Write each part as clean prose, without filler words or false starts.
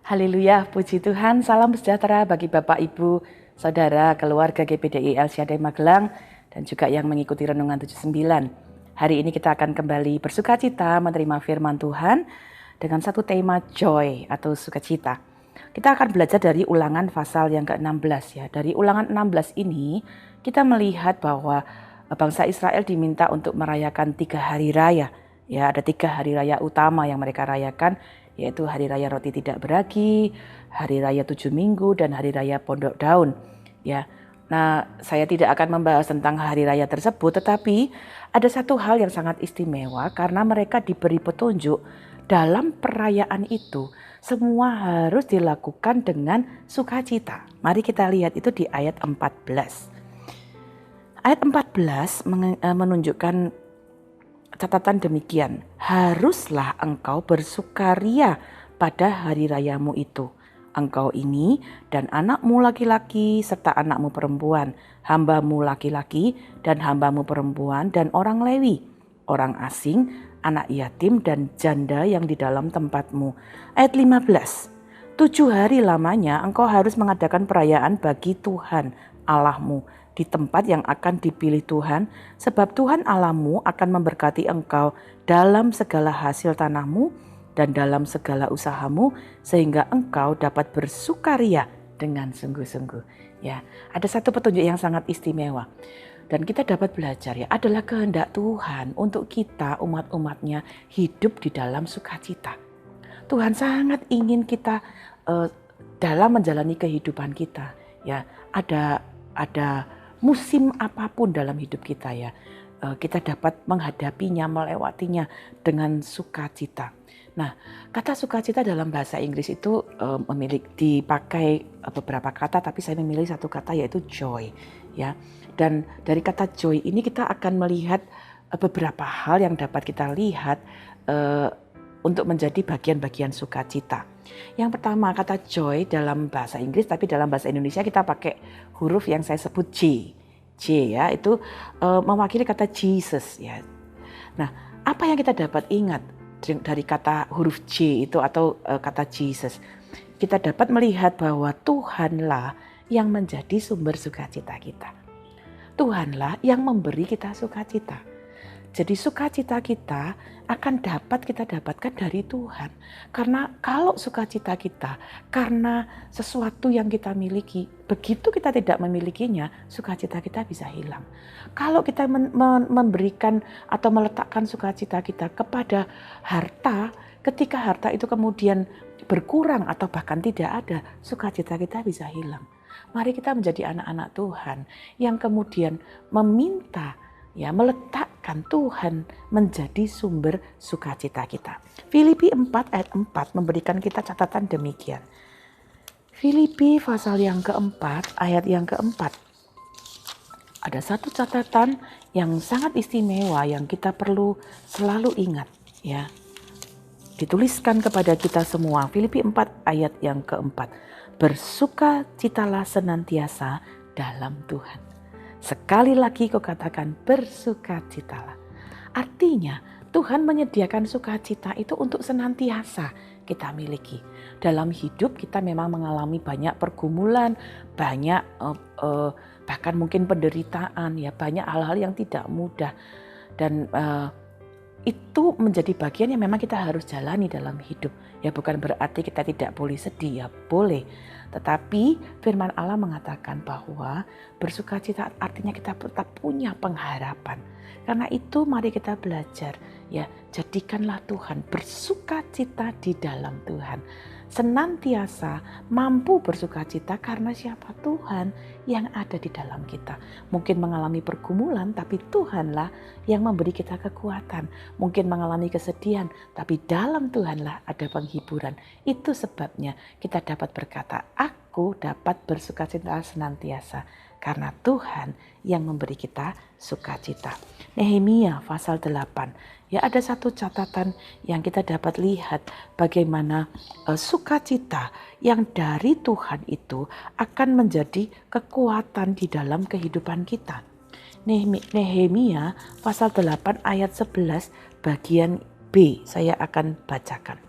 Haleluya, puji Tuhan, salam sejahtera bagi Bapak, Ibu, Saudara, keluarga GPDI El Shaddai Magelang, dan juga yang mengikuti Renungan 79. Hari ini kita akan kembali bersukacita menerima firman Tuhan dengan satu tema joy atau sukacita. Kita akan belajar dari ulangan pasal yang ke-16 ya. Dari ulangan 16 ini kita melihat bahwa bangsa Israel diminta untuk merayakan 3 hari raya. Ya, ada 3 hari raya utama yang mereka rayakan, yaitu Hari Raya Roti Tidak Beragi, Hari Raya 7 Minggu, dan Hari Raya Pondok Daun. Ya, nah saya tidak akan membahas tentang hari raya tersebut, tetapi ada satu hal yang sangat istimewa karena mereka diberi petunjuk dalam perayaan itu semua harus dilakukan dengan sukacita. Mari kita lihat itu di ayat 14. Ayat 14 menunjukkan catatan demikian, haruslah engkau bersukaria pada hari rayamu itu. Engkau ini dan anakmu laki-laki serta anakmu perempuan, hambamu laki-laki dan hambamu perempuan dan orang Lewi, orang asing, anak yatim dan janda yang di dalam tempatmu. Ayat 15, 7 hari lamanya engkau harus mengadakan perayaan bagi Tuhan Allahmu di tempat yang akan dipilih Tuhan, sebab Tuhan Allahmu akan memberkati engkau dalam segala hasil tanahmu dan dalam segala usahamu, sehingga engkau dapat bersukaria dengan sungguh-sungguh. Ya, ada satu petunjuk yang sangat istimewa. Dan kita dapat belajar ya, adalah kehendak Tuhan untuk kita umat-umatnya hidup di dalam sukacita. Tuhan sangat ingin kita dalam menjalani kehidupan kita ya, ada musim apapun dalam hidup kita ya, kita dapat menghadapinya, melewatinya dengan sukacita. Nah, kata sukacita dalam bahasa Inggris itu dipakai beberapa kata, tapi saya memilih satu kata yaitu joy ya. Dan dari kata joy ini kita akan melihat beberapa hal yang dapat kita lihat untuk menjadi bagian-bagian sukacita. Yang pertama, kata joy dalam bahasa Inggris, tapi dalam bahasa Indonesia kita pakai huruf yang saya sebut J. J ya, itu mewakili kata Jesus ya. Nah, apa yang kita dapat ingat dari kata huruf J itu atau kata Jesus? Kita dapat melihat bahwa Tuhanlah yang menjadi sumber sukacita kita. Tuhanlah yang memberi kita sukacita. Jadi sukacita kita akan dapat kita dapatkan dari Tuhan. Karena kalau sukacita kita karena sesuatu yang kita miliki, begitu kita tidak memilikinya, sukacita kita bisa hilang. Kalau kita memberikan atau meletakkan sukacita kita kepada harta, ketika harta itu kemudian berkurang atau bahkan tidak ada, sukacita kita bisa hilang. Mari kita menjadi anak-anak Tuhan yang kemudian meminta ya, meletakkan Tuhan menjadi sumber sukacita kita. Filipi 4 ayat 4 memberikan kita catatan demikian. Filipi pasal yang keempat, ayat yang keempat. Ada satu catatan yang sangat istimewa yang kita perlu selalu ingat ya. Dituliskan kepada kita semua, Filipi 4 ayat yang keempat. Bersukacitalah senantiasa dalam Tuhan. Sekali lagi kau katakan bersukacitalah. Artinya Tuhan menyediakan sukacita itu untuk senantiasa kita miliki. Dalam hidup kita memang mengalami banyak pergumulan, banyak bahkan mungkin penderitaan ya, banyak hal-hal yang tidak mudah. Dan itu menjadi bagian yang memang kita harus jalani dalam hidup. Ya bukan berarti kita tidak boleh sedih, ya boleh. Tetapi firman Allah mengatakan bahwa bersukacita artinya kita tetap punya pengharapan. Karena itu mari kita belajar ya, jadikanlah Tuhan bersukacita di dalam Tuhan. Senantiasa mampu bersukacita karena siapa? Tuhan yang ada di dalam kita. Mungkin mengalami pergumulan, tapi Tuhanlah yang memberi kita kekuatan. Mungkin mengalami kesedihan, tapi dalam Tuhanlah ada penghiburan. Itu sebabnya kita dapat berkata, aku dapat bersukacita senantiasa karena Tuhan yang memberi kita sukacita. Nehemia pasal 8. Ya, ada satu catatan yang kita dapat lihat bagaimana sukacita yang dari Tuhan itu akan menjadi kekuatan di dalam kehidupan kita. Nehemia pasal 8 ayat 11 bagian B, saya akan bacakan.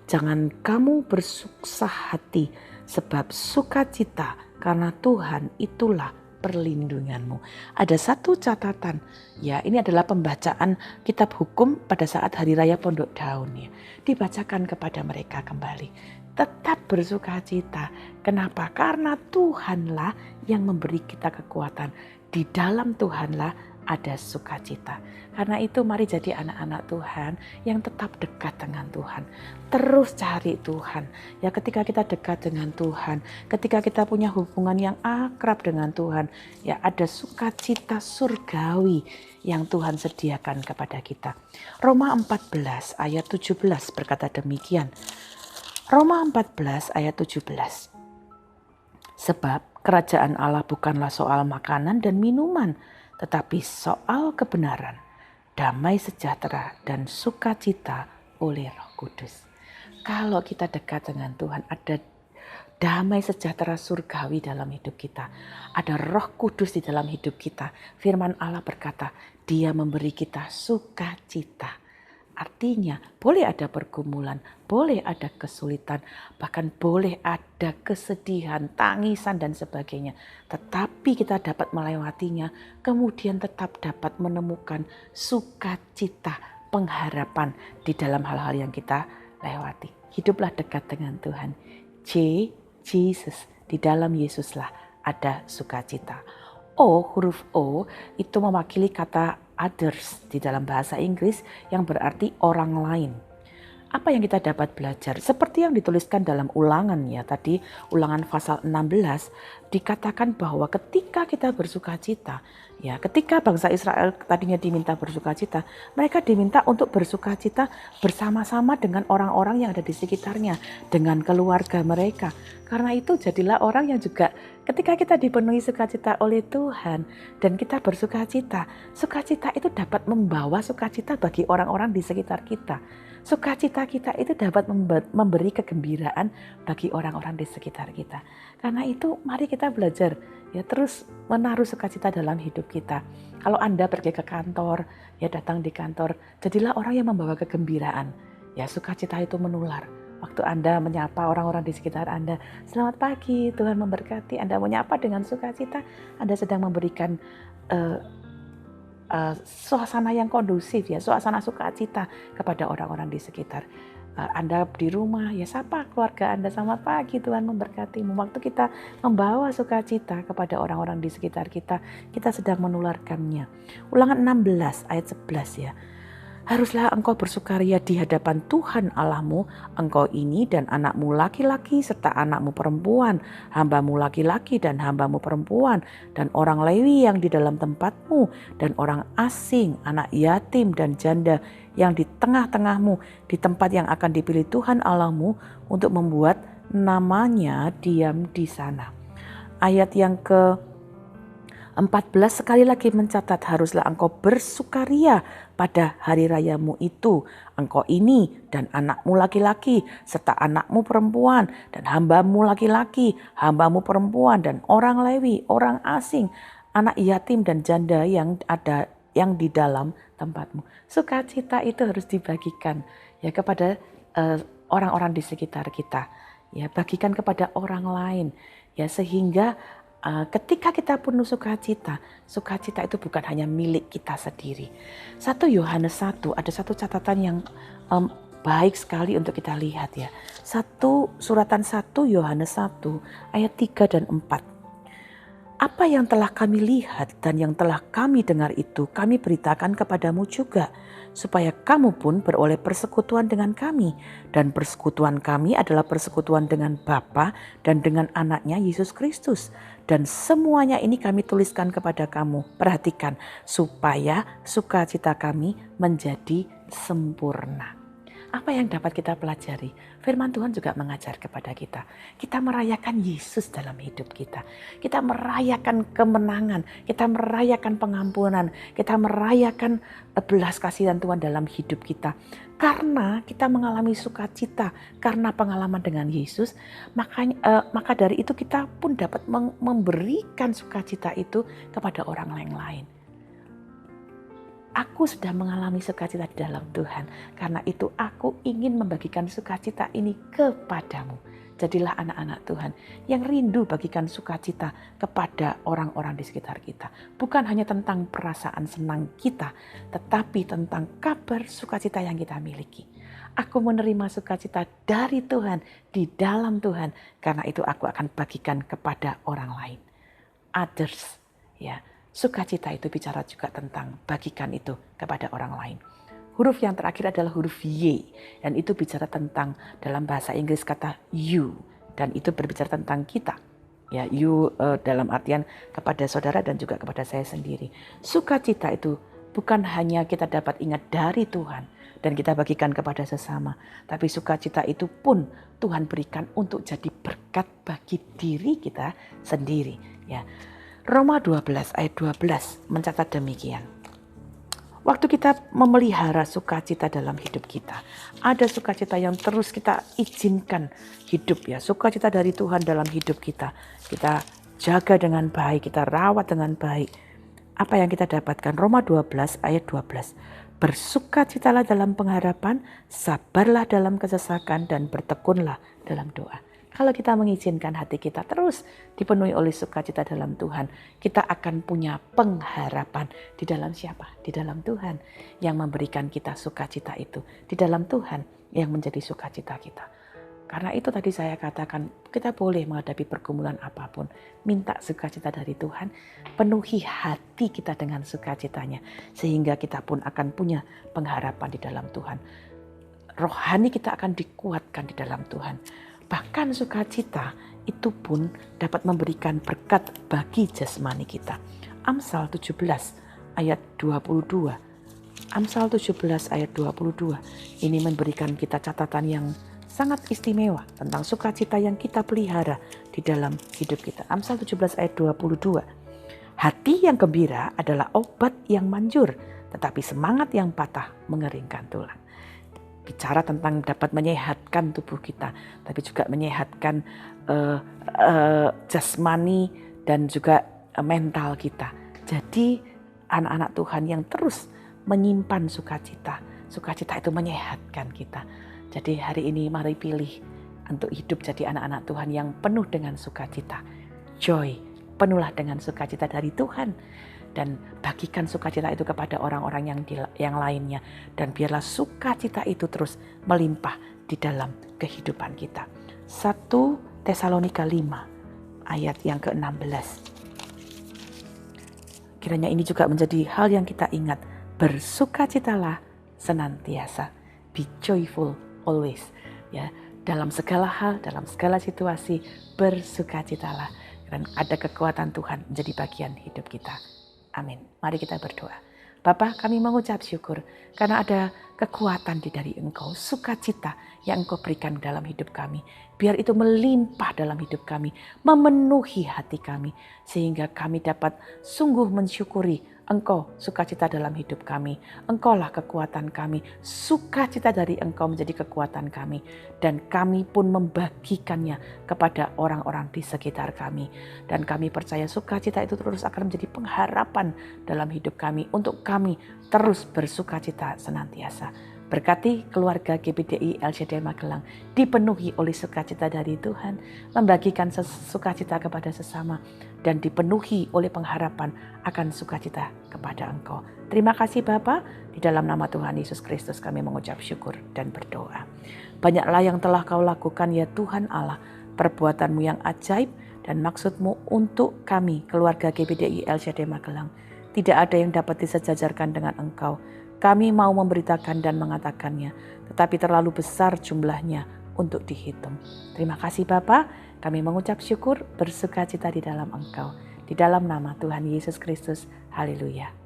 Jangan kamu bersusah hati, sebab sukacita karena Tuhan itulah perlindunganmu. Ada satu catatan, ya, ini adalah pembacaan kitab hukum pada saat hari raya Pondok Daun, ya. Dibacakan kepada mereka kembali. Tetap bersukacita. Kenapa? Karena Tuhanlah yang memberi kita kekuatan. Di dalam Tuhanlah ada sukacita. Karena itu mari jadi anak-anak Tuhan yang tetap dekat dengan Tuhan. Terus cari Tuhan. Ya, ketika kita dekat dengan Tuhan, ketika kita punya hubungan yang akrab dengan Tuhan, ya ada sukacita surgawi yang Tuhan sediakan kepada kita. Roma 14 ayat 17 berkata demikian. Roma 14 ayat 17. Sebab kerajaan Allah bukanlah soal makanan dan minuman, tetapi soal kebenaran, damai sejahtera, dan sukacita oleh Roh Kudus. Kalau kita dekat dengan Tuhan, ada damai sejahtera surgawi dalam hidup kita. Ada Roh Kudus di dalam hidup kita. Firman Allah berkata, Dia memberi kita sukacita. Artinya boleh ada pergumulan, boleh ada kesulitan, bahkan boleh ada kesedihan, tangisan dan sebagainya. Tetapi kita dapat melewatinya, kemudian tetap dapat menemukan sukacita, pengharapan di dalam hal-hal yang kita lewati. Hiduplah dekat dengan Tuhan. Jesus, di dalam Yesuslah ada sukacita. Huruf O itu mewakili kata others di dalam bahasa Inggris yang berarti orang lain. Apa yang kita dapat belajar? Seperti yang dituliskan dalam Ulangan, ya, tadi Ulangan pasal 16 dikatakan bahwa ketika kita bersukacita, ya, ketika bangsa Israel tadinya diminta bersukacita, mereka diminta untuk bersukacita bersama-sama dengan orang-orang yang ada di sekitarnya, dengan keluarga mereka. Karena itu jadilah orang yang juga ketika kita dipenuhi sukacita oleh Tuhan dan kita bersukacita, sukacita itu dapat membawa sukacita bagi orang-orang di sekitar kita. Sukacita kita itu dapat memberi kegembiraan bagi orang-orang di sekitar kita. Karena itu mari kita belajar, ya, terus menaruh sukacita dalam hidup kita. Kalau Anda pergi ke kantor, ya datang di kantor, jadilah orang yang membawa kegembiraan. Ya, sukacita itu menular. Waktu Anda menyapa orang-orang di sekitar Anda, selamat pagi, Tuhan memberkati. Anda menyapa dengan sukacita, Anda sedang memberikan suasana yang kondusif, ya, suasana sukacita kepada orang-orang di sekitar. Anda di rumah, ya sapa keluarga Anda, selamat pagi, Tuhan memberkatimu. Waktu kita membawa sukacita kepada orang-orang di sekitar kita, kita sedang menularkannya. Ulangan 16 ayat 11, ya. Haruslah engkau bersukaria di hadapan Tuhan Allahmu, engkau ini dan anakmu laki-laki serta anakmu perempuan, hambamu laki-laki dan hambamu perempuan, dan orang Lewi yang di dalam tempatmu, dan orang asing, anak yatim dan janda yang di tengah-tengahmu, di tempat yang akan dipilih Tuhan Allahmu untuk membuat namanya diam di sana. Ayat yang ke-14 sekali lagi mencatat, haruslah engkau bersukaria pada hari rayamu itu, engkau ini dan anakmu laki-laki serta anakmu perempuan dan hambamu laki-laki, hambamu perempuan dan orang Lewi, orang asing, anak yatim dan janda yang ada yang di dalam tempatmu. Sukacita itu harus dibagikan, ya, kepada orang-orang di sekitar kita, ya, bagikan kepada orang lain, ya, sehingga ketika kita penuh sukacita, sukacita itu bukan hanya milik kita sendiri. 1 Yohanes 1 ada satu catatan yang baik sekali untuk kita lihat, ya. Suratan 1 Yohanes 1 ayat 3 dan 4. Apa yang telah kami lihat dan yang telah kami dengar itu kami beritakan kepadamu juga, supaya kamu pun beroleh persekutuan dengan kami. Dan persekutuan kami adalah persekutuan dengan Bapa dan dengan anaknya Yesus Kristus. Dan semuanya ini kami tuliskan kepada kamu. Perhatikan, supaya sukacita kami menjadi sempurna. Apa yang dapat kita pelajari? Firman Tuhan juga mengajar kepada kita. Kita merayakan Yesus dalam hidup kita. Kita merayakan kemenangan. Kita merayakan pengampunan. Kita merayakan belas kasihan Tuhan dalam hidup kita. Karena kita mengalami sukacita. Karena pengalaman dengan Yesus. Maka dari itu kita pun dapat memberikan sukacita itu kepada orang lain. Aku sudah mengalami sukacita di dalam Tuhan. Karena itu aku ingin membagikan sukacita ini kepadamu. Jadilah anak-anak Tuhan yang rindu bagikan sukacita kepada orang-orang di sekitar kita. Bukan hanya tentang perasaan senang kita, tetapi tentang kabar sukacita yang kita miliki. Aku menerima sukacita dari Tuhan, di dalam Tuhan. Karena itu aku akan bagikan kepada orang lain. Others, ya. Sukacita itu bicara juga tentang bagikan itu kepada orang lain. Huruf yang terakhir adalah huruf Y, dan itu bicara tentang, dalam bahasa Inggris kata you, dan itu berbicara tentang kita. Ya, you dalam artian kepada saudara dan juga kepada saya sendiri. Sukacita itu bukan hanya kita dapat ingat dari Tuhan dan kita bagikan kepada sesama, tapi sukacita itu pun Tuhan berikan untuk jadi berkat bagi diri kita sendiri. Ya. Roma 12 ayat 12 mencatat demikian. Waktu kita memelihara sukacita dalam hidup kita, ada sukacita yang terus kita izinkan hidup ya. Sukacita dari Tuhan dalam hidup kita. Kita jaga dengan baik, kita rawat dengan baik. Apa yang kita dapatkan? Roma 12 ayat 12. Bersukacitalah dalam pengharapan, sabarlah dalam kesesakan, dan bertekunlah dalam doa. Kalau kita mengizinkan hati kita terus dipenuhi oleh sukacita dalam Tuhan, kita akan punya pengharapan di dalam siapa? Di dalam Tuhan yang memberikan kita sukacita itu. Di dalam Tuhan yang menjadi sukacita kita. Karena itu tadi saya katakan, kita boleh menghadapi pergumulan apapun. Minta sukacita dari Tuhan, penuhi hati kita dengan sukacitanya. Sehingga kita pun akan punya pengharapan di dalam Tuhan. Rohani kita akan dikuatkan di dalam Tuhan. Bahkan sukacita itu pun dapat memberikan berkat bagi jasmani kita. Amsal 17 ayat 22. Amsal 17 ayat 22. Ini memberikan kita catatan yang sangat istimewa tentang sukacita yang kita pelihara di dalam hidup kita. Amsal 17 ayat 22. Hati yang gembira adalah obat yang manjur, tetapi semangat yang patah mengeringkan tulang. Bicara tentang dapat menyehatkan tubuh kita, tapi juga menyehatkan jasmani dan juga mental kita. Jadi anak-anak Tuhan yang terus menyimpan sukacita. Sukacita itu menyehatkan kita. Jadi hari ini mari pilih untuk hidup jadi anak-anak Tuhan yang penuh dengan sukacita. Joy, penuhlah dengan sukacita dari Tuhan. Dan bagikan sukacita itu kepada orang-orang yang lainnya. Dan biarlah sukacita itu terus melimpah di dalam kehidupan kita. 1 Tesalonika 5 ayat yang ke-16. Kiranya ini juga menjadi hal yang kita ingat. Bersukacitalah senantiasa. Be joyful always. Ya, dalam segala hal, dalam segala situasi, bersukacitalah. Dan ada kekuatan Tuhan menjadi bagian hidup kita. Amin. Mari kita berdoa. Bapa, kami mengucap syukur karena ada kekuatan dari Engkau, sukacita yang Engkau berikan dalam hidup kami. Biar itu melimpah dalam hidup kami, memenuhi hati kami, sehingga kami dapat sungguh mensyukuri Engkau sukacita dalam hidup kami. Engkaulah kekuatan kami, sukacita dari Engkau menjadi kekuatan kami. Dan kami pun membagikannya kepada orang-orang di sekitar kami. Dan kami percaya sukacita itu terus akan menjadi pengharapan dalam hidup kami. Untuk kami terus bersukacita senantiasa. Berkati keluarga GBDI El Shaddai Magelang dipenuhi oleh sukacita dari Tuhan, membagikan sukacita kepada sesama, dan dipenuhi oleh pengharapan akan sukacita kepada Engkau. Terima kasih Bapa, di dalam nama Tuhan Yesus Kristus kami mengucap syukur dan berdoa. Banyaklah yang telah Kau lakukan ya Tuhan Allah, perbuatan-Mu yang ajaib dan maksud-Mu untuk kami keluarga GBDI El Shaddai Magelang. Tidak ada yang dapat disejajarkan dengan Engkau. Kami mau memberitakan dan mengatakannya, tetapi terlalu besar jumlahnya untuk dihitung. Terima kasih Bapa, kami mengucap syukur bersukacita di dalam Engkau. Di dalam nama Tuhan Yesus Kristus, haleluya.